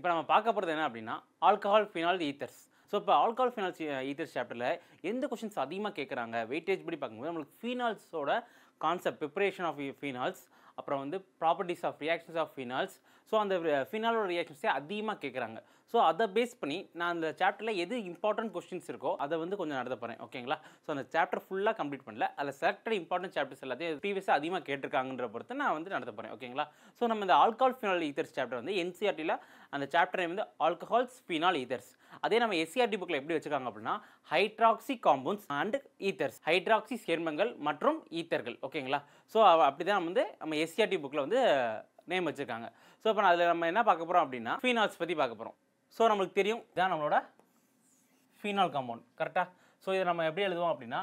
இப்போ நம்ம பார்க்க போகிறது என்ன அப்படின்னா ஆல்கஹால் ஃபினால் ஈத்தர்ஸ். ஸோ இப்போ ஆல்கஹால் ஃபினால்ஸ் ஈத்தர்ஸ் சாப்டரில் எந்த கொஷின்ஸ் அதிகமாக கேட்குறாங்க வெயிட்டேஜ் படி பார்க்கும்போது நம்மளுக்கு ஃபீனால்ஸோட கான்செப்ட் ப்ரிப்பரேஷன் ஆஃப் ஃபீனால்ஸ், அப்புறம் வந்து properties of reactions of phenols. So அந்த ஃபினாலோட ரியாக்ஷன்ஸே அதிகமாக கேட்குறாங்க. ஸோ அதை பேஸ் பண்ணி நான் அந்த சாப்டரில் எது இம்பார்ட்டன்ட் கொஸ்டின்ஸ் இருக்கோ அதை வந்து கொஞ்சம் நடத்த போகிறேன். ஓகேங்களா? ஸோ அந்த சாப்டர் ஃபுல்லாக கம்ப்ளீட் பண்ணல, அதில் செலக்டட் இம்பார்ட்டன்ட் சாப்டர்ஸ் எல்லாத்தையும் ப்ரீவியஸாக அதிகமாக கேட்டிருக்காங்கன்ற பொறுத்து நான் வந்து நடத்த போகிறேன். ஓகேங்களா? ஸோ நம்ம இந்த ஆல்கஹால் ஃபினால் ஈத்தர்ஸ் சாப்டர் வந்து என்சிஆர்டியில் அந்த சாப்டர் வந்து ஆல்கஹால்ஸ் ஃபினால் ஈத்தர்ஸ். அதே நம்ம எஸ்சிஆர்டி புக்கில் எப்படி வச்சுருக்காங்க அப்படின்னா hydroxy compounds and ethers, hydroxy சேர்மங்கள் மற்றும் ஈத்தர்கள். ஓகேங்களா? ஸோ அப்படி தான் வந்து நம்ம எஸ்சிஆர்டி புக்கில் வந்து நேம் வச்சுருக்காங்க. ஸோ இப்போ அதில் நம்ம என்ன பார்க்க போகிறோம் அப்படின்னா ஃபீனால்ஸ் பற்றி பார்க்க போகிறோம். ஸோ நம்மளுக்கு தெரியும் இதான் நம்மளோட ஃபீனால் காம்பவுண்ட். கரெக்டாக? ஸோ இதை நம்ம எப்படி எழுதுவோம் அப்படின்னா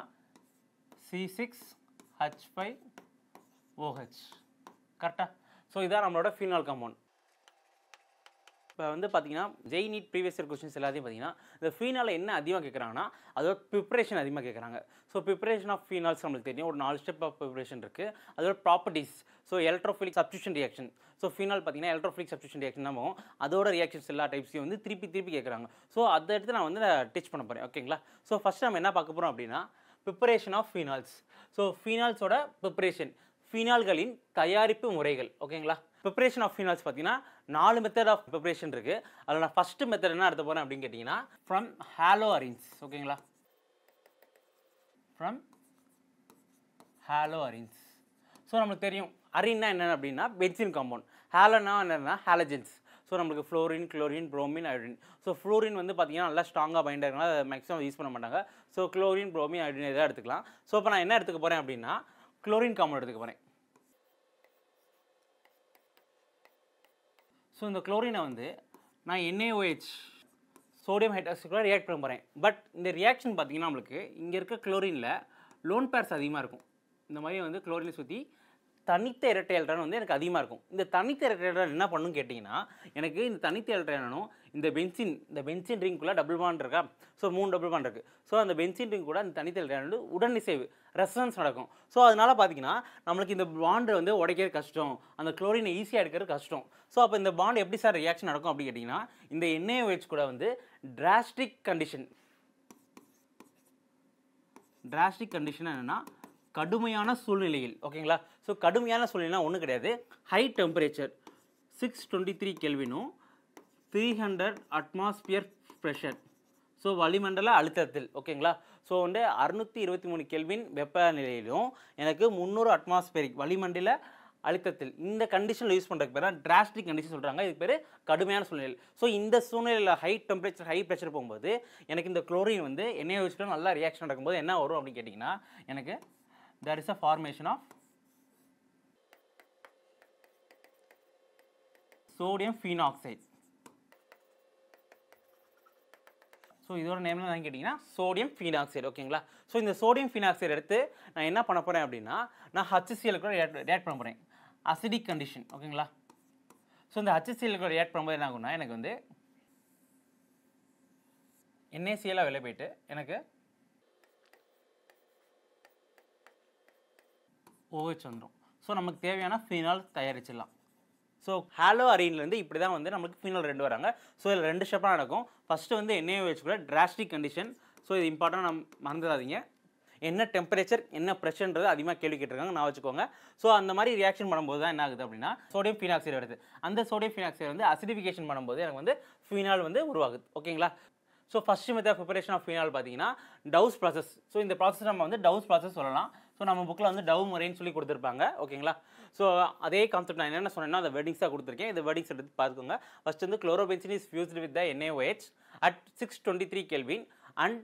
C6H5OH. கரெக்டாக? ஸோ இதான் நம்மளோட ஃபீனால் காம்பவுண்ட். இப்போ வந்து பார்த்தீங்கன்னா JEE NEET previous year questions எல்லாத்தையும் பார்த்தீங்கன்னா இந்த ஃபீனால் என்ன அதிகமாக கேட்குறாங்கன்னா அதோட ப்ரிப்பரேஷன் அதிகமாக கேட்குறாங்க. ஸோ ப்ரிப்பரேஷன் ஆஃப் ஃபீனால்ஸ் நம்மளுக்கு தெரியும் ஒரு 4 ஸ்டெப் ஆஃப் ப்ரிப்பரேஷன் இருக்குது. அதோட properties, so electrophilic substitution reaction. So phenol பார்த்தீங்கன்னா எலக்ட்ரோஃபிலிக் சப்ஸ்டியூஷன் ரியாக்ஷன் தான் போகும். அதோட ரியாக்ஷன்ஸ் எல்லா டைப்ஸையும் வந்து திருப்பி கேட்குறாங்க. ஸோ அதை எடுத்து நான் வந்து டீச் பண்ண போகிறேன். ஓகேங்களா? ஸோ ஃபஸ்ட்டு நம்ம என்ன பார்க்க போகிறோம் அப்படின்னா ப்ரிப்பரேஷன் ஆஃப் ஃபீனால்ஸ். ஸோ ஃபீனால்ஸோட ப்ரிப்பரேஷன், ஃபீனால்களின் தயாரிப்பு முறைகள். ஓகேங்களா? ப்ரிப்பரேஷன் ஆஃப் ஃபீனால்ஸ் பார்த்தீங்கன்னா 4 மெத்தட் ஆஃப் ப்ரிப்பரேஷன் இருக்குது. அதில் நான் ஃபஸ்ட்டு மெத்தட் என்ன எடுத்து போகிறேன் அப்படின்னு கேட்டிங்கன்னா ஃப்ரம் ஹாலோ அரீன்ஸ். ஓகேங்களா? From haloarenes. ஸோ நம்மளுக்கு தெரியும் அரீன்னா என்னென்ன அப்படின்னா பென்சின் காம்பவுண்ட், ஹாலோனா என்னென்னா ஹாலஜென்ஸ். ஸோ நம்மளுக்கு fluorine, chlorine, bromine, iodine. So fluorine வந்து பார்த்தீங்கன்னா நல்லா ஸ்ட்ராங்காக பைண்ட் ஆகிறதுனால அதை மேக்ஸிமம் யூஸ் பண்ண மாட்டாங்க. ஸோ குளோரின், புரோமின், அயோடின் எதாவது எடுத்துக்கலாம். ஸோ இப்போ நான் என்ன எடுத்துக்க போகிறேன் அப்படின்னா குளோரின் காம்பவுண்ட் எடுத்துக்க போகிறேன். ஸோ இந்த குளோரினை வந்து நான் NaOH சோடியம் ஹைட்ராக்சைடு ரியாக்ட் பண்ண போகிறேன். பட் இந்த ரியாக்ஷன் பார்த்தீங்கன்னா நம்மளுக்கு இங்கே இருக்க குளோரினில் லோன் பேர்ஸ் அதிகமாக இருக்கும். இந்த மாதிரி வந்து குளோரினை சுற்றி தனித்த இரட்டை எலக்ட்ரான் வந்து எனக்கு அதிகமாக இருக்கும். இந்த தனித்த இரட்டை எலக்ட்ரான் என்ன பண்ணுன்னு கேட்டிங்கன்னா எனக்கு இந்த தனித்த எலக்ட்ரானும் இந்த பென்சின் ரிங்குள்ளே டபுள் பாண்ட் இருக்கா. ஸோ 3 டபுள் பாண்ட் இருக்குது. ஸோ அந்த பென்சின் ரிங் கூட அந்த தனித்த எலக்ட்ரான் வந்து உடனிசைவு ரெசனன்ஸ் நடக்கும். ஸோ அதனால் பார்த்தீங்கன்னா நம்மளுக்கு இந்த பாண்டை வந்து உடைக்கிறது கஷ்டம், அந்த குளோரினை ஈஸியாக எடுக்கிறது கஷ்டம். ஸோ அப்போ இந்த பாண்ட் எப்படி சார் ரியாக்ஷன் நடக்கும் அப்படின்னு கேட்டிங்கன்னா இந்த NaOH கூட வந்து டிராஸ்டிக் கண்டிஷன் என்னென்னா கடுமையான சூழ்நிலையில். ஓகேங்களா? ஸோ கடுமையான சூழ்நிலைனா ஒன்றும் கிடையாது, high temperature 623 கெல்வினும் 300 atmosphere pressure, so வளிமண்டல அழுத்தத்தில். ஓகேங்களா? ஸோ வந்து 623 கெல்வின் வெப்பநிலையிலும் எனக்கு 300 அட்மாஸ்பியரிக் வளிமண்டல அழுத்தத்தில் இந்த கண்டிஷனில் யூஸ் பண்ணுறதுக்கு பேர் தான் டிராஸ்டிக் கண்டிஷன் சொல்கிறாங்க. இதுக்கு பேர் கடுமையான சூழ்நிலை. ஸோ இந்த சூழ்நிலையில் ஹை டெம்பரேச்சர் ஹை ப்ரெஷர் போகும்போது எனக்கு இந்த குளோரின் வந்து NaOH நல்லா ரியாக்ஷன் நடக்கும்போது என்ன வரும் அப்படின்னு கேட்டிங்கன்னா எனக்கு there is a formation of sodium phenoxide. So இதோட நேம் என்ன கேட்டிங்கன்னா சோடியம் ஃபீனாக்சைடு. ஓகேங்களா? ஸோ இந்த சோடியம் ஃபீனாக்சைடு எடுத்து நான் என்ன பண்ண போகிறேன் அப்படின்னா நான் HCl கூட ரியாக்ட் பண்ண போகிறேன், அசிடிக் கண்டிஷன். ஓகேங்களா? ஸோ இந்த HCl கூட ரியாக்ட் பண்ணும்போது என்ன ஆகும்னா எனக்கு வந்து NaCl வெளியே போயிட்டு எனக்கு OH வந்துடும். ஸோ நமக்கு தேவையான ஃபீனால் தயாரிச்சிடலாம். ஸோ ஹாலோ அரீன்லேருந்து இப்படி தான் வந்து நம்மளுக்கு ஃபீனால் 2 வராங்க. ஸோ இதில் 2 ஸ்டெப்பாக நடக்கும். ஃபஸ்ட்டு வந்து NaOH கூட டிராஸ்டிக் கண்டிஷன். ஸோ இது இம்பார்ட்டன்ட், நம்ம மறந்துடாதீங்க. என்ன டெம்பரேச்சர் என்ன ப்ரெஷர்ன்றது அதிகமாக கேள்வி கேட்டிருக்காங்க, நான் வச்சுக்கோங்க. ஸோ அந்த மாதிரி ரியாக்ஷன் பண்ணும்போது தான் என்ன ஆகுது அப்படின்னா சோடியம் ஃபீனாக்சைடு வருது. அந்த சோடியம் ஃபீனாக்சைடு வந்து அசிடிஃபிகேஷன் பண்ணும்போது எனக்கு வந்து ஃபீனால் வந்து உருவாகுது. ஓகேங்களா? So first method preparation of phenol பார்த்தீங்கன்னா டவுஸ் ப்ராசஸ். ஸோ இந்த ப்ராசஸ் நம்ம வந்து டவுஸ் ப்ராசஸ் சொல்லலாம். ஸோ நம்ம புக்கில் வந்து டவ் முறைன்னு சொல்லி கொடுத்துருப்பாங்க. ஓகேங்களா? ஸோ அதே கான்செப்ட் நான் என்னென்ன சொன்னேன்னா அந்த வேர்டிங்ஸாக கொடுத்துருக்கேன். இந்த வேர்டிங்ஸ் எடுத்து பார்த்துக்கோங்க. ஃபஸ்ட் வந்து chlorobenzene is fused with the NaOH at 623 kelvin and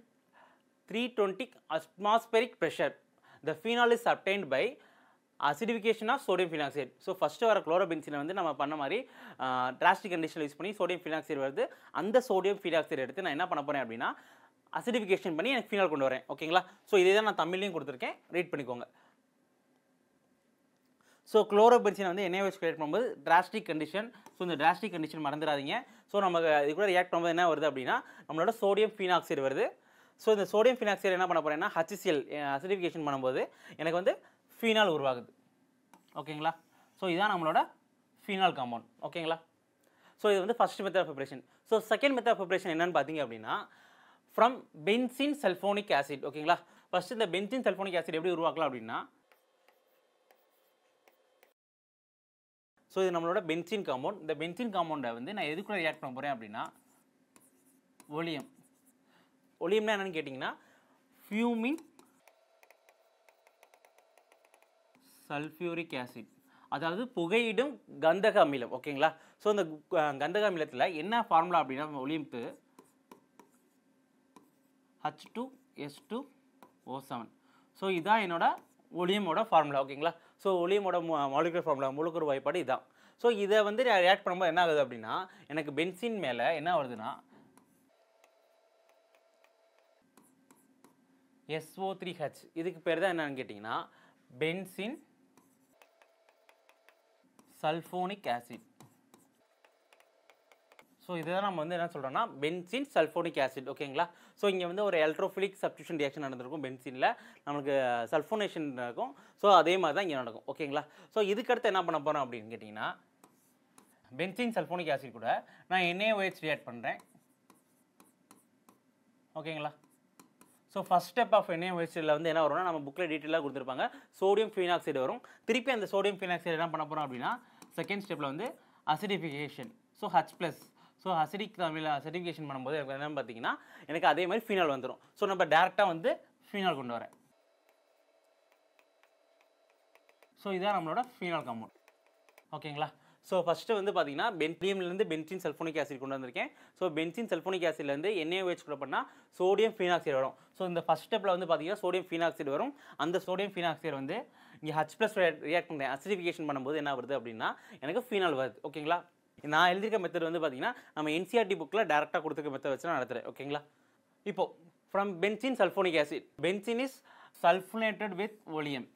320 atmospheric pressure. The phenol is obtained by acidification of sodium phenoxide. So first வர குளோரோபென்சினை வந்து நம்ம பண்ண மாதிரி டிராஸ்டிக் கண்டிஷன் யூஸ் பண்ணி சோடியம் ஃபினாக்சைடு வருது. அந்த சோடியம் ஃபினாக்சைடு எடுத்து நான் என்ன பண்ண போகிறேன் அப்படின்னா அசிடிஃபிகேஷன் பண்ணி எனக்கு ஃபீனால் கொண்டு வரேன். ஓகேங்களா? ஸோ இதே தான் நான் தமிழ்லையும் கொடுத்துருக்கேன், ரீட் பண்ணிக்கோங்க. ஸோ குளோரோபென்சினை வந்து NaOH கிரியேட் பண்ணும்போது டிராஸ்டிக் கண்டிஷன். ஸோ இந்த டிராஸ்டிக் கண்டிஷன் மறந்துடாதீங்க. ஸோ நம்ம இது கூட ரியாக்ட் பண்ணும்போது என்ன வருது அப்படின்னா நம்மளோட சோடியம் ஃபீனாக்சைடு வருது. ஸோ இந்த சோடியம் ஃபீனாக்சைடு என்ன பண்ண போகிறேன்னா HCl அசிடிஃபிகேஷன் பண்ணும்போது எனக்கு வந்து ஃபீனால் உருவாகுது. ஓகேங்களா? ஸோ இதுதான் நம்மளோட ஃபீனால் காம்பவுண்ட். ஓகேங்களா? ஸோ இது வந்து first method of preparation. So second method of preparation என்னன்னு பார்த்தீங்க அப்படின்னா ஃப்ரம் பென்சீன் சல்ஃபோனிக் ஆசிட். ஓகேங்களா, ஃபர்ஸ்ட் இந்த பென்சீன் சல்ஃபோனிக் ஆசிட் எப்படி உருவாக்கலாம் அப்படின்னா, ஸோ இது நம்மளோட பென்சீன் காம்பவுண்ட். இந்த பென்சீன் காம்பவுண்டை வந்து நான் எதுக்குள்ள ரியாக்ட் பண்ண போகிறேன் அப்படின்னா ஒலியம். ஒலியம்னா என்னன்னு கேட்டிங்கன்னா ஃபியூமிங் சல்ஃபியூரிக் ஆசிட், அதாவது புகையிடும் கந்தக அமிலம். ஓகேங்களா, ஸோ இந்த கந்தக அமிலத்தில் என்ன ஃபார்முலா அப்படின்னா ஒலியம்க்கு H2S2O7. ஸோ இதான் என்னோட ஒலியமோட ஃபார்முலா. ஓகேங்களா, ஸோ ஒலியமோட மாலிகுலர் ஃபார்முலா மூலக்கூறு வாய்ப்பாடு இதான். ஸோ இதை வந்து ரியாக்ட் பண்ணும்போது என்ன ஆகுது அப்படின்னா எனக்கு பென்சீன் மேலே என்ன வருதுன்னா SO3H. இதுக்கு பேர் தான் என்னன்னு கேட்டிங்கன்னா பென்சீன் சல்ஃபோனிக் ஆசிட். ஸோ இதுதான் நம்ம வந்து என்ன சொல்கிறோம்னா பென்சீன் சல்ஃபோனிக் ஆசிட். ஓகேங்களா, ஸோ இங்கே வந்து ஒரு எலக்ட்ரோஃபிலிக் சப்ஸ்டியூஷன் ரியாக்ஷன் நடந்திருக்கும் பென்சீனில், நமக்கு சல்ஃபோனேஷன் நடக்கும். ஸோ அதே மாதிரி தான் இங்கே நடக்கும். ஓகேங்களா, ஸோ இதுக்கடுத்து என்ன பண்ண போகிறோம் அப்படின்னு கேட்டிங்கன்னா பென்சீன் சல்ஃபோனிக் ஆசிட் கூட நான் NaOH ரியாக்ட் பண்ணுறேன். ஓகேங்களா, ஸோ ஃபஸ்ட் ஸ்டெப் ஆஃப் NaOHல வந்து என்ன வரும்னா நம்ம புக்கில் டீட்டெயிலாக கொடுத்துருப்பாங்க, சோடியம் ஃபீனாக்சைடு வரும். திருப்பி அந்த சோடியம் ஃபீனாக்சைடு என்ன பண்ண போகிறோம் அப்படின்னா செகண்ட் ஸ்டெப்பில் வந்து acidification. So H+. So acidic தமிழில் அசிடிஃபிகேஷன் பண்ணும்போது எனக்கு என்னன்னு பார்த்தீங்கன்னா எனக்கு அதே மாதிரி ஃபீனால் வந்துடும். ஸோ நம்ம டேரெக்டாக வந்து ஃபீனால் கொண்டு வரேன். ஸோ இதுதான் நம்மளோட ஃபீனால் காம்பவுண்ட். ஓகேங்களா, ஸோ ஃபஸ்ட்டு வந்து பார்த்தீங்கன்னா பென்சீன்லேருந்து பென்சீன் சல்ஃபோனிக் ஆசிட் கொண்டு வந்திருக்கேன். ஸோ பென்சீன் சல்ஃபோனிக் ஆசிட்லேருந்து NaOH கூட பண்ணால் சோடியம் ஃபீனாக்சைடு வரும். ஸோ இந்த ஃபஸ்ட் ஸ்டெப்பில் வந்து பார்த்தீங்கன்னா சோடியம் ஃபீனாக்சைடு வரும். அந்த சோடியம் ஃபீனாக்சைடு வந்து இங்கே H+ ரியாக்ட் பண்ணுறேன். அசிடிஃபிகேஷன் பண்ணும்போது என்ன வருது அப்படின்னா எனக்கு ஃபீனால் வருது. ஓகேங்களா, நான் எழுதியிருக்க மெத்தட் வந்து பார்த்தீங்கன்னா நம்ம NCERT புக்கில் டேரெக்டாக கொடுத்துருக்க மெத்தட் வச்சு நான் நடத்துகிறேன். ஓகேங்களா, இப்போ from benzene sulphonic acid, benzene is sulphonated with oleum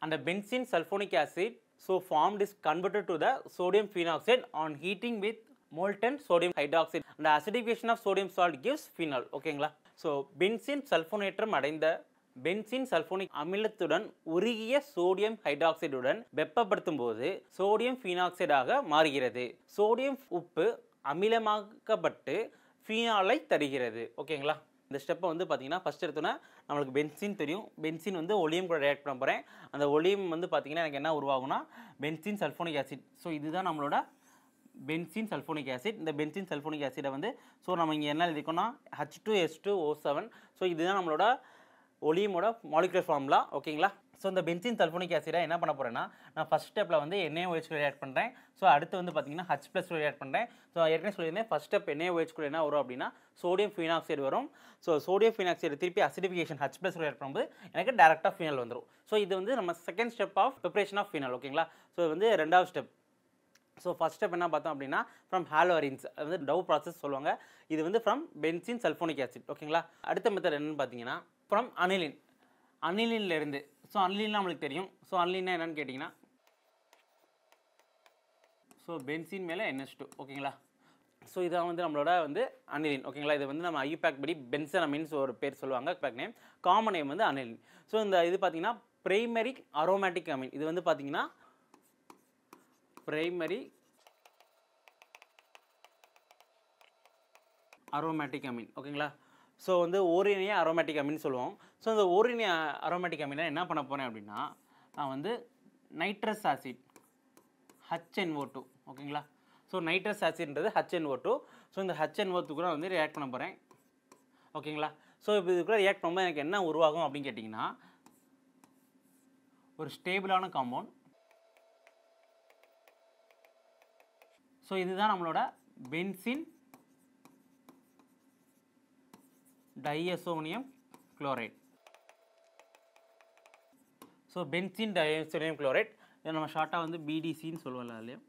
and the benzene sulfonic acid so formed is converted to the sodium phenoxide on heating with molten sodium hydroxide and the acidification of sodium salt gives phenol. ஓகேங்களா, so benzene சல்ஃபோனேற்றம் அடைந்த benzene sulphonic அமிலத்துடன் உருகிய sodium ஹைட்ராக்சைடுடன் வெப்பப்படுத்தும் போது sodium ஃபீனாக்சைடாக மாறுகிறது. Sodium உப்பு அமிலமாக்கப்பட்டு ஃபீனாலை தருகிறது. ஓகேங்களா, இந்த ஸ்டெப்பை வந்து பார்த்தீங்கன்னா ஃபஸ்ட் எடுத்தோன்னா நம்மளுக்கு பென்சீன் தெரியும். பென்சீன் வந்து ஒலியம் கூட ரியாக்ட் பண்ண போகிறேன். அந்த ஒலியம் வந்து பார்த்தீங்கன்னா எனக்கு என்ன உருவாகும்னா பென்சீன் சல்ஃபோனிக் ஆசிட். ஸோ இதுதான் நம்மளோட பென்சீன் சல்ஃபோனிக் ஆசிட். இந்த பென்சீன் சல்ஃபோனிக் ஆசிடை வந்து ஸோ நம்ம இங்கே என்ன எழுதிக்கோன்னா H2S2O7. ஸோ இதுதான் நம்மளோட ஒலியமோட மாலிகுலர் ஃபார்முலா. ஓகேங்களா, ஸோ இந்த பென்சீன் சல்ஃபோனிக் ஆசிடை என்ன பண்ண போகிறேன்னா நான் ஃபஸ்ட் ஸ்டெப்பில் வந்து NaOH ரியாக்ட் பண்ணுறேன். ஸோ அடுத்து வந்து பார்த்தீங்கன்னா H+ ரியாக்ட் பண்ணுறேன். ஸோ ஏற்கனவே சொல்லியிருந்தேன் ஃபஸ்ட் ஸ்டெப் NaOH கூட என்ன வரும் அப்படின்னா சோடியம் ஃபீனாக்சைடு வரும். ஸோ சோடியம் ஃபீனாக்சைடு திருப்பி அசிடிஃபிகேஷன் H+ ரியாக்ட் பண்ணும்போது எனக்கு டேரெக்டாக ஃபீனால் வந்துடும். ஸோ இது வந்து நம்ம second step of preparation of phenol. ஓகேங்களா, ஸோ இது வந்து ரெண்டாவது ஸ்டெப். ஸோ ஃபஸ்ட் ஸ்டெப் என்ன பார்த்தோம் அப்படின்னா ஃப்ரம் ஹாலோரின்ஸ், அது வந்து டவ் ப்ராசஸ் சொல்லுவாங்க. இது வந்து ஃப்ரம் பென்சீன் சல்ஃபோனிக் ஆசிட். ஓகேங்களா, அடுத்த மெத்தட் என்னென்னு பார்த்தீங்கன்னா ஃப்ரம் அனிலின். அனிலின்லேருந்து, ஸோ அனிலின் நம்மளுக்கு தெரியும். ஸோ அனிலின்னா என்னென்னு கேட்டிங்கன்னா ஸோ பென்சீன் மேலே NH2. ஓகேங்களா, ஸோ இதான் வந்து நம்மளோட வந்து அனிலின். ஓகேங்களா, இது வந்து நம்ம ஐயூபேக் படி பென்சனமின்ஸ் ஒரு பேர் சொல்லுவாங்க, பேக் நேம். காமன் நேம் வந்து அனிலின். ஸோ இந்த இது பார்த்தீங்கன்னா பிரைமரி அரோமேட்டிக் அமீன். இது வந்து பார்த்தீங்கன்னா பிரைமரி அரோமேட்டிக் அமீன். ஓகேங்களா, ஸோ வந்து ஓரினிய அரோமேட்டிக் அமீன் சொல்லுவோம். ஸோ இந்த ஓரினிய அரோமேட்டிக் அமீனை என்ன பண்ண போகிறேன் அப்படின்னா நான் வந்து நைட்ரஸ் ஆசிட் HNO2. ஓகேங்களா, ஸோ நைட்ரஸ் ஆசிட்ன்றது HNO2. ஸோ இந்த HNO2 கூட வந்து ரியாக்ட் பண்ண போகிறேன். ஓகேங்களா, ஸோ இப்போ இது கூட ரியாக்ட் பண்ணும்போது எனக்கு என்ன உருவாகும் அப்படின்னு கேட்டிங்கன்னா ஒரு ஸ்டேபிளான காம்பவுண்ட். ஸோ இதுதான் நம்மளோட benzene diazonium chloride. So benzene diazonium chloride இதை நம்ம ஷார்ட்டாக வந்து BDCன்னு சொல்லுவோம்ல அதுலேயும்.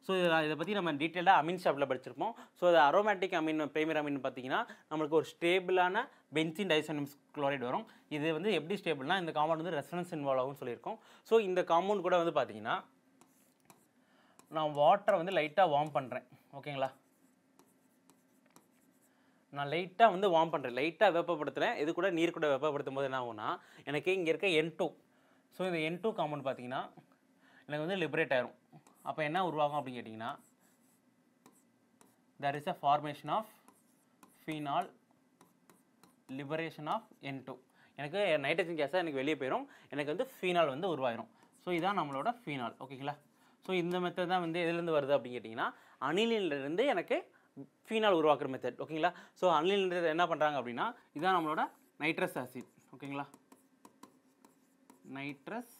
ஸோ இதை பற்றி நம்ம டீட்டெயிலாக அமீன் ஷாப்பில் படிச்சிருப்போம். ஸோ அது அரோமேட்டிக் அமீன் பிரைமரி அமீன் பார்த்தீங்கன்னா நம்மளுக்கு ஒரு ஸ்டேபிளான பென்சீன் டையசோனியம் குளோரைட் வரும். இது வந்து எப்படி ஸ்டேபிள்னா இந்த காம்பவுண்ட் வந்து ரெசனன்ஸ் இன்வால்வ் ஆகும்னு சொல்லியிருக்கோம். ஸோ இந்த காம்பவுண்ட் கூட வந்து பார்த்தீங்கன்னா நான் வாட்டரை வந்து லைட்டாக வார்ம் பண்ணுறேன். ஓகேங்களா, நான் லைட்டாக வந்து வார்ம் பண்ணுறேன், லைட்டாக வெப்பப்படுத்துகிறேன். இது கூட நீர் கூட வெப்பப்படுத்தும் போது என்ன ஆகும்னா எனக்கு இங்கே இருக்க N2. ஸோ இந்த N2 காம்பவுண்ட் பார்த்தீங்கன்னா எனக்கு வந்து லிபரேட் ஆயிரும். அப்போ என்ன உருவாகும் அப்படின்னு கேட்டிங்கன்னா there is a formation of phenol, liberation of N2. எனக்கு நைட்ரஜன் கேஸாக எனக்கு வெளியே போயிடும், எனக்கு வந்து ஃபீனால் வந்து உருவாயிரும். ஸோ இதான் நம்மளோட ஃபீனால். ஓகேங்களா? ஸோ இந்த மெத்தட் தான் வந்து எதுலேருந்து வருது அப்படின்னு கேட்டிங்கன்னா அனிலின்லேருந்து எனக்கு ஃபீனால் உருவாக்குற மெத்தட். ஓகேங்களா? ஸோ அனிலின்றது என்ன பண்ணுறாங்க அப்படின்னா இதான் நம்மளோட நைட்ரஸ் ஆசிட். ஓகேங்களா? Nitrous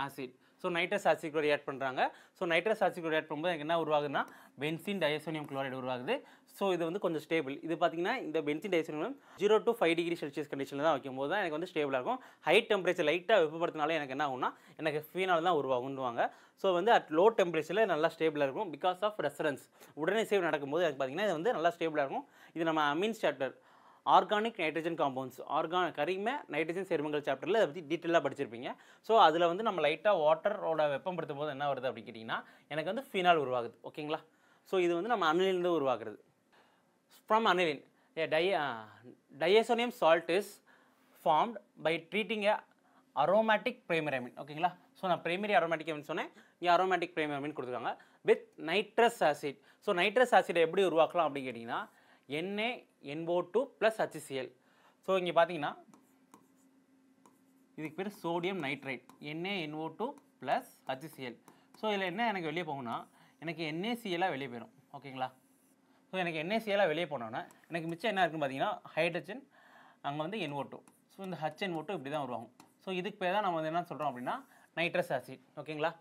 acid. So nitrous acid கூட ரியாக்ட் பண்ணுறாங்க. ஸோ நைட்ரஸ் ஆசிட் கூட ரியாக்ட் பண்ணும்போது எனக்கு என்ன உருவாகுதுன்னா பென்சீன் டைசோனியம் குளோரைடு உருவாகுது. ஸோ இது வந்து கொஞ்சம் ஸ்டேபிள். இது பார்த்தீங்கன்னா இந்த benzene diazonium 0 to 5 degree Celsius கண்டிஷனில் தான் வைக்கும்போது தான் எனக்கு வந்து ஸ்டேபிளாக இருக்கும். ஹை டெம்பரேச்சர் லைட்டாக வெப்பப்படுத்தினால எனக்கு என்ன ஆகும்னா எனக்கு ஃபீனால் தான் உருவாகுன்னுவாங்க. ஸோ வந்து அட் லோ டெம்பரேச்சரில் நல்லா ஸ்டேபிளாக இருக்கும் பிகாஸ் ஆஃப் ரெஃபரன்ஸ். உடனே சேவ் நடக்கும்போது எனக்கு பார்த்தீங்கன்னா இது வந்து நல்லா ஸ்டேபிளாக இருக்கும். இது நம்ம amines chapter organic nitrogen compounds கரிம நைட்ரஜன் சேர்மங்கள் சாப்டரில் அதை பற்றி டீட்டெயிலாக படிச்சிருப்பீங்க. ஸோ அதில் வந்து நம்ம லைட்டாக வாட்டரோட வெப்பப்படுத்தும் போது என்ன வருது அப்படின்னு கேட்டிங்கன்னா எனக்கு வந்து ஃபீனால் உருவாகுது. ஓகேங்களா? ஸோ இது வந்து நம்ம அனிலிருந்து உருவாக்குறது. From aniline diazonium salt is formed by treating a aromatic primary amine. ஓகேங்களா? ஸோ நான் பிரைமரி அரோமேட்டிக் அமின் சொன்னேன், இங்கே அரோமேட்டிக் பிரைமரி அமின் கொடுத்துருக்காங்க with nitrous acid. So nitrous ஆசிடை எப்படி உருவாக்கலாம் அப்படின்னு கேட்டிங்கன்னா NaNO2 + HCl. ஸோ இங்கே பார்த்தீங்கன்னா இதுக்கு பேர் sodium nitrite, NaNO2 + HCl. So இதில் என்ன எனக்கு வெளியே போகும்னா எனக்கு NaCl வெளியே போயிடும். ஓகேங்களா? ஸோ எனக்கு NaCl வெளியே போனோன்னா எனக்கு மிச்சம் என்ன இருக்குன்னு பார்த்தீங்கன்னா ஹைட்ரஜன், அங்கே வந்து NO2. ஸோ இந்த HNO2 இப்படி தான் உருவாகும். ஸோ இதுக்கு பேர் தான் நம்ம வந்து என்ன சொல்கிறோம் அப்படின்னா நைட்ரஸ் ஆசிட். ஓகேங்களா?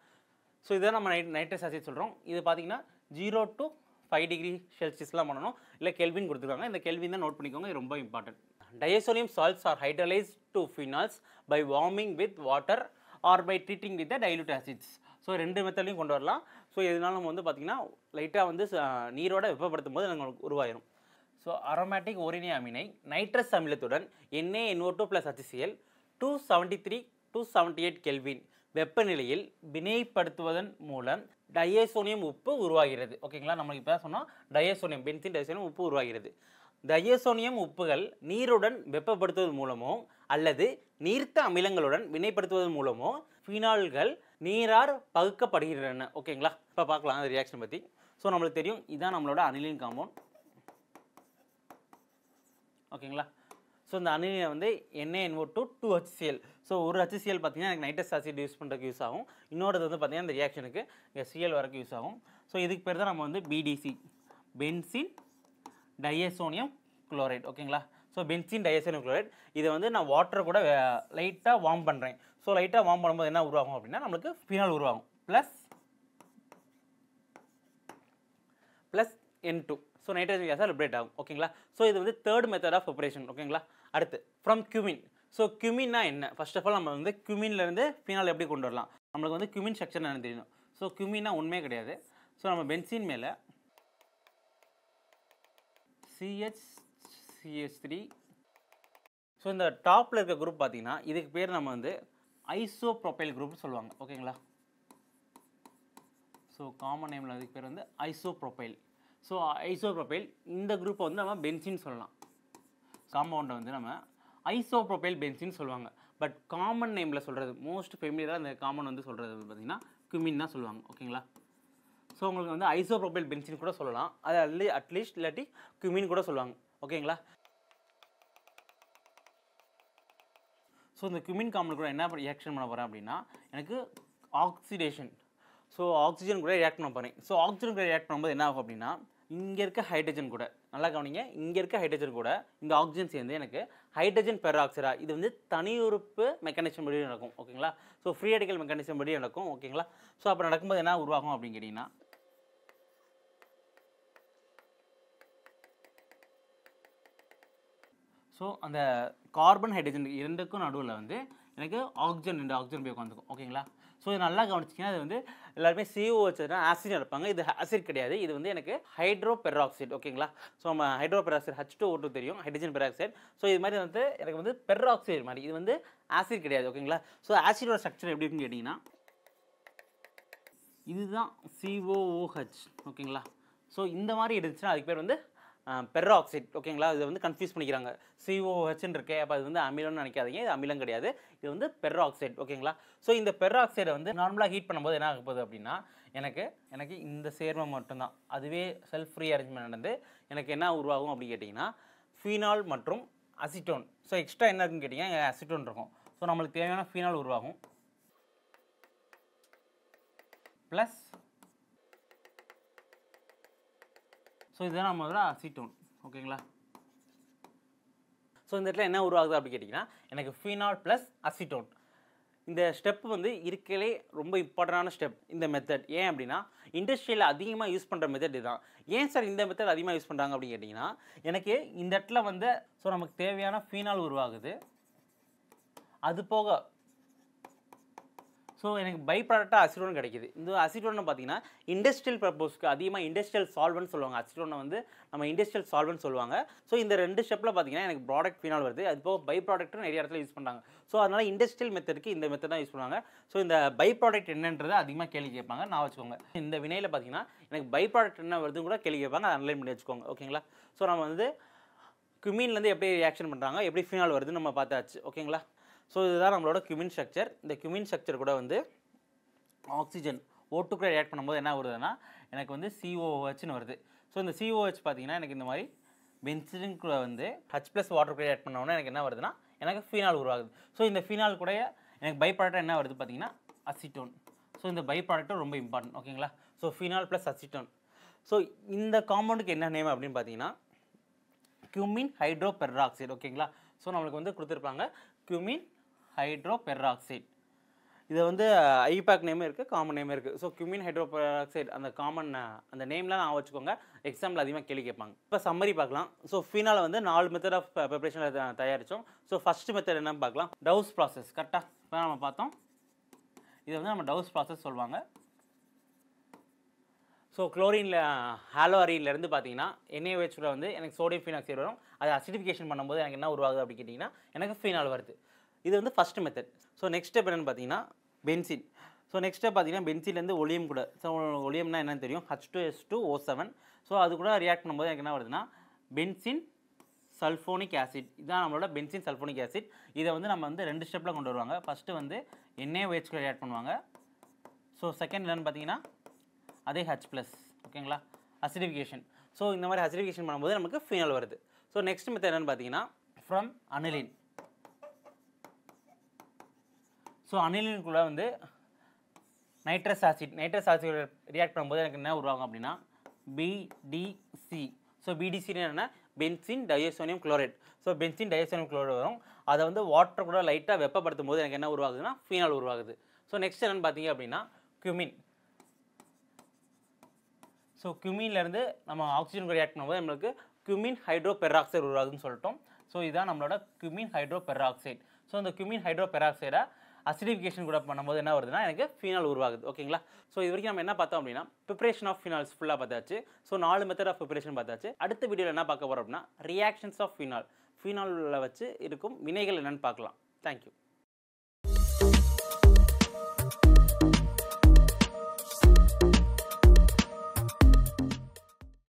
ஸோ இதுதான் நம்ம நைட்ரஸ் ஆசிட் சொல்கிறோம். இது பார்த்தீங்கன்னா 0 to 5 டிகிரி செல்சியஸ்லாம் பண்ணணும், இல்லை கெல்வின் கொடுத்துருக்காங்க. இந்த கெல்வின் தான் நோட் பண்ணிக்கோங்க, இது ரொம்ப important. Diazonium salts are hydrolyzed to phenols by warming with water or by treating with the dilute acids. So ரெண்டு மெத்தட்லையும் கொண்டு வரலாம். ஸோ இதனால நம்ம வந்து பார்த்திங்கன்னா லைட்டாக வந்து நீரோட வெப்பப்படுத்தும் போது நமக்கு உருவாயிரும். ஸோ அரோமேட்டிக் ஓரினி அமினை நைட்ரஸ் அமிலத்துடன் NaNO2 + HCl 273 to 78 கெல்வின் வெப்பநிலையில் வினைப்படுத்துவதன் மூலம் டயசோனியம் உப்பு உருவாகிறது. ஓகேங்களா? நம்மளுக்கு இப்போ சொன்னால் டயசோனியம், பென்சீன் டைசோனியம் உப்பு உருவாகிறது. டயசோனியம் உப்புகள் நீருடன் வெப்பப்படுத்துவதன் மூலமோ அல்லது நீர்த்த அமிலங்களுடன் வினைப்படுத்துவதன் மூலமோ ஃபீனால்கள் நீரார் பகுக்கப்படுகின்றன. ஓகேங்களா? இப்போ பார்க்கலாம் அந்த ரியாக்ஷன் பற்றி. ஸோ நம்மளுக்கு தெரியும் இதுதான் நம்மளோட அனிலின் காம்பவுண்ட். ஓகேங்களா? ஸோ இந்த அனிலினை வந்து NaNO2 2 HCl. ஸோ ஒரு HCl பார்த்தீங்கன்னா எனக்கு நைட்ரஸ் ஆசிட் யூஸ் பண்ணுறதுக்கு யூஸ் ஆகும், இன்னொரு வந்து பார்த்தீங்கன்னா இந்த ரியாக்ஷனுக்கு இங்கே Cl வரைக்கும் யூஸ் ஆகும். ஸோ இதுக்கு பேர் தான் நம்ம வந்து BDC, பென்சீன் டையசோனியம் குளோரைட். ஓகேங்களா? ஸோ பென்சீன் டையசோனியம் குளோரைட் இதை வந்து நான் வாட்டரை கூட லைட்டாக வார்ம் பண்ணுறேன். ஸோ லைட்டாக வார்ம் பண்ணும்போது என்ன உருவாகும் அப்படின்னா நம்மளுக்கு ஃபீனால் உருவாகும் ப்ளஸ் N2. ஸோ நைட்ரஜன் கேஸாக லிபரேட் ஆகும். ஓகேங்களா? ஸோ இது வந்து தேர்ட் மெத்தட் ஆஃப் ப்ரிப்பரேஷன். ஓகேங்களா? அடுத்து ஃப்ரம் கியூமின். ஸோ கியூமின்னா என்ன? ஃபர்ஸ்ட் ஆஃப் ஆல் நம்ம வந்து கியூமின்லேருந்து ஃபீனால் எப்படி கொண்டு வரலாம், நம்மளுக்கு வந்து கியூமின் ஸ்ட்ரக்சர் என்ன தெரியணும். ஸோ கியூமின்னா உண்மையே கிடையாது. ஸோ நம்ம பென்சீன் மேலே CH3. ஸோ இந்த டாப்பில் இருக்க குரூப் பார்த்தீங்கன்னா இதுக்கு பேர் நம்ம வந்து ஐசோப்ரோபைல் குரூப்னு சொல்லுவாங்க. ஓகேங்களா? ஸோ காமன் நேமில் அதுக்கு பேர் வந்து ஐசோப்ரோபைல். ஸோ ஐசோப்ரோபைல் இந்த குரூப்பை வந்து நம்ம பென்சின் சொல்லலாம். காம்பவுண்டை வந்து நம்ம ஐசோப்ரோபைல் பென்சின் சொல்லுவாங்க. பட் காமன் நேமில் சொல்கிறது மோஸ்ட் ஃபெமிலியராக அந்த காமன் வந்து சொல்கிறது பார்த்திங்கன்னா குமின் தான் சொல்லுவாங்க. ஓகேங்களா? ஸோ உங்களுக்கு வந்து ஐசோப்ரோபைல் பென்சின் கூட சொல்லலாம், அது அட்லீஸ்ட் இல்லாட்டி குமின் கூட சொல்லுவாங்க. ஓகேங்களா? ஸோ இந்த குமின் காம்பவுண்ட் கூட என்ன ரியாக்ஷன் பண்ண போகிறேன் அப்படின்னா எனக்கு ஆக்சிடேஷன். ஸோ ஆக்சிஜன் கூட ரியாக்ட் பண்ண போகிறேன். ஸோ ஆக்சிஜன் கூட ரியாக்ட் பண்ணும்போது என்ன ஆகும் அப்படின்னா இங்கே இருக்க ஹைட்ரஜன் கூட, நல்லா கவனிங்க, இங்கே இருக்க ஹைட்ரஜன் கூட இந்த ஆக்சிஜன் சேர்ந்து எனக்கு ஹைட்ரஜன் பெராக்சைடா, இது வந்து தனி உறுப்பு மெக்கானிசம் படி நடக்கும். ஓகேங்களா? ஸோ ஃப்ரீ ரேடிக்கல் மெக்கானிசம் படி நடக்கும். ஓகேங்களா? ஸோ அப்போ நடக்கும்போது என்ன உருவாகும் அப்படின்னு கேட்டிங்கன்னா ஸோ அந்த கார்பன் ஹைட்ரஜன் இரண்டுக்கும் நடுவில் வந்து எனக்கு ஆக்சிஜன் போய் உட்காந்துக்கும். ஓகேங்களா? ஸோ இது நல்லா கவனிச்சிங்கன்னா அது வந்து எல்லாருமே CO வச்சுன்னா ஆசிட் இருப்பாங்க. இது ஆசிட் கிடையாது, இது வந்து எனக்கு ஹைட்ரோ பெராக்சைடு. ஓகேங்களா? ஸோ நம்ம ஹைட்ரோ பெராக்சைடு H2O2 தெரியும், ஹைட்ரஜன் பெராக்சைடு. ஸோ இது மாதிரி வந்து எனக்கு வந்து பெராக்சைடு மாதிரி, இது வந்து ஆசிட் கிடையாது. ஓகேங்களா? ஸோ ஆசிடோட ஸ்ட்ரக்சர் எப்படி இருக்குன்னு கேட்டிங்கன்னா இதுதான் COOH. ஓகேங்களா? ஸோ இந்த மாதிரி இருந்துச்சுன்னா அதுக்கு பேர் வந்து பெர்ராக்சைட். ஓகேங்களா, இது வந்து கன்ஃபியூஸ் பண்ணிக்கிறாங்க. COOHன்னு இருக்கே, அப்போ அது வந்து அமிலம்னு நினைக்காதீங்க, இது அமிலம் கிடையாது, இது வந்து பெர்ராக்சைட். ஓகேங்களா, ஸோ இந்த பெர்ராக்சைடை வந்து நார்மலாக ஹீட் பண்ணும்போது என்ன ஆக போகுது அப்படின்னா எனக்கு இந்த சேர்மம் மட்டும்தான், அதுவே செல்ஃப் ஃப்ரீ அரேஞ்ச்மெண்ட் நடந்து எனக்கு என்ன உருவாகும் அப்படின்னு கேட்டிங்கன்னா ஃபீனால் மற்றும் அசிட்டோன். ஸோ எக்ஸ்ட்ரா என்ன இருக்குன்னு கேட்டிங்கன்னா அசிட்டோன் இருக்கும். ஸோ நம்மளுக்கு தேவையான ஃபீனால் உருவாகும் ப்ளஸ், ஸோ இதுதான் நம்மளோட அசிட்டோன். ஓகேங்களா, ஸோ இந்த இடத்துல என்ன உருவாகுது அப்படின்னு கேட்டிங்கன்னா எனக்கு ஃபீனால் ப்ளஸ் அசிட்டோன். இந்த ஸ்டெப் வந்து இருக்கலே ரொம்ப இம்பார்ட்டண்டான ஸ்டெப் இந்த மெத்தட். ஏன் அப்படின்னா இண்டஸ்ட்ரியில் அதிகமாக யூஸ் பண்ணுற மெத்தட் இதுதான். ஏன் சார் இந்த மெத்தட் அதிகமாக யூஸ் பண்ணுறாங்க அப்படின்னு கேட்டிங்கன்னா எனக்கு இந்த இடத்துல வந்து ஸோ நமக்கு தேவையான ஃபீனால் உருவாகுது, அது போக ஸோ எனக்கு பை ப்ராடக்டாக அசிட்டோன் கிடைக்கிது. இந்த அசிட்டோனை பார்த்தீங்கன்னா இண்டஸ்ட்ரியல் பர்பஸ்க்கு அதிகமாக இண்டஸ்ட்ரியல் சால்வன்ட் சொல்லுவாங்க. அசிட்டோனை வந்து நம்ம இண்டஸ்ட்ரியல் சால்வன்ட் சொல்லுவாங்க. ஸோ இந்த 2 ஸ்டெப்பில் பார்த்தீங்கன்னா எனக்கு ப்ராடக்ட் ஃபீனால் வருது, அது போக பை ப்ராடக்ட்டும் நிறைய இடத்துல யூஸ் பண்ணுறாங்க. ஸோ அதனால் இண்டஸ்ட்ரியல் மெத்தடுக்கு இந்த மெத்தட் தான் யூஸ் பண்ணுவாங்க. ஸோ இந்த பை ப்ராடக்ட் என்னன்றது அதிகமாக கேள்வி கேட்பாங்க, நான் வச்சுக்கோங்க. இந்த வினையில் பார்த்தீங்கன்னா எனக்கு பை ப்ராடக்ட் என்ன வருதுன்னு கூட கேள்வி கேட்பாங்க, அதை அனலைன் பண்ணி வச்சுக்கோங்க. ஓகேங்களா, ஸோ நம்ம வந்து குமின்லேருந்து எப்படி ரியாக்ஷன் பண்ணுறாங்க, எப்படி ஃபீனால் வருதுன்னு நம்ம பார்த்தாச்சு. ஓகேங்களா, ஸோ இதுதான் நம்மளோட குமின் ஸ்ட்ரக்சர். இந்த குமின் ஸ்ட்ரக்சர் கூட வந்து ஆக்சிஜன் O2 கூட ரியாக்ட் பண்ணும்போது என்ன வருதுன்னா எனக்கு வந்து COOHன்னு வருது. ஸோ இந்த COOH பார்த்தீங்கன்னா எனக்கு இந்த மாதிரி பென்சின் கூட வந்து H+ வாட்டர் கூட ரியாக்ட் பண்ணோன்னா எனக்கு என்ன வருதுன்னா எனக்கு ஃபீனால் உருவாகுது. ஸோ இந்த ஃபீனால் கூட எனக்கு பை ப்ராடக்ட் என்ன வருது பார்த்தீங்கன்னா அசிட்டோன். ஸோ இந்த பை ப்ராடக்ட்டும் ரொம்ப இம்பார்ட்டன்ட். ஓகேங்களா, so phenol plus acetone. So இந்த காம்பவுண்டுக்கு என்ன நேம் அப்படின்னு பார்த்தீங்கன்னா குமின் ஹைட்ரோ பெர்ராக்சைடு. ஓகேங்களா, ஸோ நம்மளுக்கு வந்து கொடுத்துருப்பாங்க குமின் ஹைட்ரோ பெர்ராக்சைடு. இது வந்து ஐபேக் நேமும் இருக்குது, காமன் நேமும் இருக்குது. ஸோ குமின் ஹைட்ரோ பெர்ராக்சைடு அந்த காமன் அந்த நேம்லாம் நான் வச்சுக்கோங்க, எக்ஸாம்பிள் அதிகமாக கேள்வி கேட்பாங்க. இப்போ சம்மரி பார்க்கலாம். ஸோ ஃபீனால் வந்து 4 மெத்தட் ஆஃப் ப்ரிப்பரேஷனில் தயாரித்தோம். ஸோ ஃபஸ்ட்டு மெத்தட் என்னன்னு பார்க்கலாம், டவுஸ் ப்ராசஸ். கரெக்டாக இப்போ நம்ம பார்த்தோம், இதை வந்து நம்ம டவுஸ் ப்ராசஸ் சொல்லுவாங்க. ஸோ குளோரினில் ஹாலோ அரீன்லேருந்து பார்த்தீங்கன்னா NaOH வந்து எனக்கு சோடியம் ஃபீனாக்சைடு வரும், அதை அசிடிஃபிகேஷன் பண்ணும்போது எனக்கு என்ன உருவாகுது அப்படின்னு கேட்டிங்கன்னா எனக்கு ஃபீனால் வருது. இது வந்து first method. So next step என்னென்னு பார்த்தீங்கன்னா பென்சின். ஸோ நெக்ஸ்ட் ஸ்டெப் பார்த்தீங்கன்னா பென்சின்லேருந்து ஒலியம் கூட. ஸோ ஒலியம்னா என்னன்னு தெரியும், H2S2O7. ஸோ அது கூட ரியாக்ட் பண்ணும்போது எனக்கு என்ன வருதுன்னா பென்சின் சல்ஃபோனிக் ஆசிட். இதுதான் நம்மளோட பென்சின் சல்ஃபோனிக் ஆசிட். இதை வந்து நம்ம வந்து 2 ஸ்டெப்பில் கொண்டு வருவாங்க. ஃபஸ்ட்டு வந்து NaOH கூட ரியாக்ட் பண்ணுவாங்க. ஸோ செகண்ட் என்னென்னு பார்த்தீங்கன்னா அதே H+. ஓகேங்களா, அசிடிஃபிகேஷன். ஸோ இந்த மாதிரி அசிடிஃபிகேஷன் பண்ணும்போது நமக்கு ஃபீனால் வருது. ஸோ நெக்ஸ்ட் மெத்தட் என்னென்னு பார்த்தீங்கன்னா ஃப்ரம் அனிலின். ஸோ அனிலின்குள்ளே வந்து நைட்ரஸ் ஆசிட் ரியாக்ட் பண்ணும்போது எனக்கு என்ன உருவாகும் அப்படின்னா BDC. ஸோ BDC என்னென்னா benzene diazonium chloride. So benzene diazonium chloride வரும், அதை வந்து வாட்டர் கூட லைட்டாக வெப்பப்படுத்தும் போது எனக்கு என்ன உருவாகுதுன்னா ஃபீனால் உருவாகுது. ஸோ நெக்ஸ்ட் என்னென்னு பார்த்தீங்க அப்படின்னா குமின். ஸோ குமின்லேருந்து நம்ம ஆக்சிஜன் கூட ரியாக்ட் பண்ணும்போது நம்மளுக்கு குமின் ஹைட்ரோ பெர்ராக்சைடு உருவாகுதுன்னு சொல்லிட்டோம். ஸோ இதுதான் நம்மளோட குமின் ஹைட்ரோ பெர்ராக்சைடு. ஸோ இந்த குமின் ஹைட்ரோ பெர்ராக்சைடை அசிடிஃபிகேஷன் கூட பண்ணும்போது என்ன வருதுன்னா எனக்கு ஃபீனால் உருவாகுது. ஓகேங்களா, ஸோ இது வரைக்கும் நம்ம என்ன பார்த்தோம் அப்படின்னா ப்ரிப்பரேஷன் ஆஃப் ஃபினால்ஸ் ஃபுல்லாக பார்த்தாச்சு. ஸோ 4 மெத்தட் ஆஃப் ப்ரிப்பரேஷன் பார்த்தாச்சு. அடுத்த வீடியோவில் என்ன பார்க்க போகிறோம் அப்படின்னா ரியாக்ஷன்ஸ் ஆஃப் ஃபினால், ஃபினாலில் வச்சு இருக்கும் வினைகள் என்னென்னு பார்க்கலாம். தேங்க்யூ.